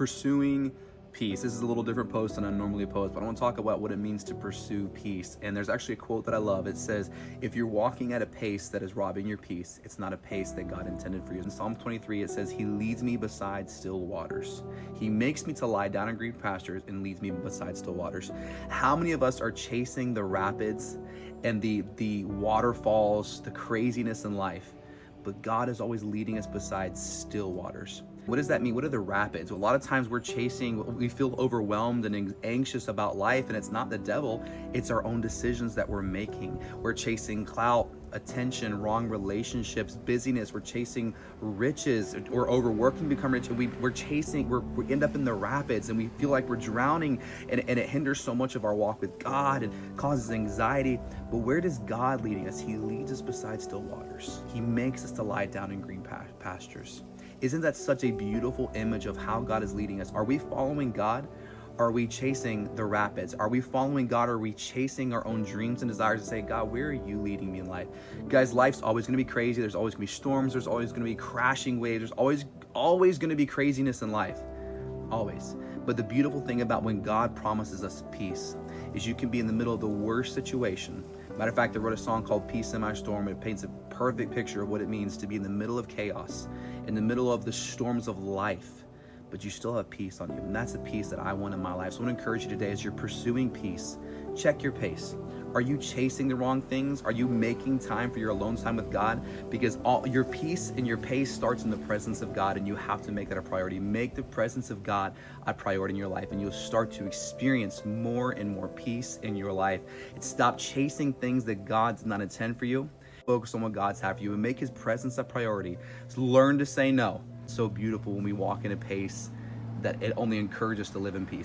pursuing peace. This is a little different post than I normally post, but I want to talk about what it means to pursue peace. And there's actually a quote that I love. It says, if you're walking at a pace that is robbing your peace, it's not a pace that God intended for you. In Psalm 23, it says, he leads me beside still waters. He makes me to lie down in green pastures and leads me beside still waters. How many of us are chasing the rapids and the waterfalls, the craziness in life? But God is always leading us beside still waters. What does that mean? What are the rapids? A lot of times we feel overwhelmed and anxious about life, and it's not the devil, it's our own decisions that we're making. We're chasing clout, attention, wrong relationships, busyness. We're chasing riches, or overworking, become rich. We end up in the rapids, and we feel like we're drowning, and it hinders so much of our walk with God and causes anxiety. But where does God leading us? He leads us beside still waters. He makes us to lie down in green pastures. Isn't that such a beautiful image of how God is leading us? Are we following God? Are we chasing the rapids? Are we following God? Or are we chasing our own dreams and desires and say, God, where are you leading me in life? Guys, life's always going to be crazy. There's always going to be storms. There's always going to be crashing waves. There's always going to be craziness in life. Always. But the beautiful thing about when God promises us peace is you can be in the middle of the worst situation. Matter of fact, I wrote a song called Peace in My Storm. It paints a perfect picture of what it means to be in the middle of chaos, in the middle of the storms of life, but you still have peace on you. And that's the peace that I want in my life. So I want to encourage you today, as you're pursuing peace, check your pace. Are you chasing the wrong things? Are you making time for your alone time with God? Because all your peace and your pace starts in the presence of God, and you have to make that a priority. Make the presence of God a priority in your life, and you'll start to experience more and more peace in your life. And stop chasing things that God did not intend for you. Focus on what God's have for you and make his presence a priority. So learn to say no. It's so beautiful when we walk in a pace that it only encourages us to live in peace.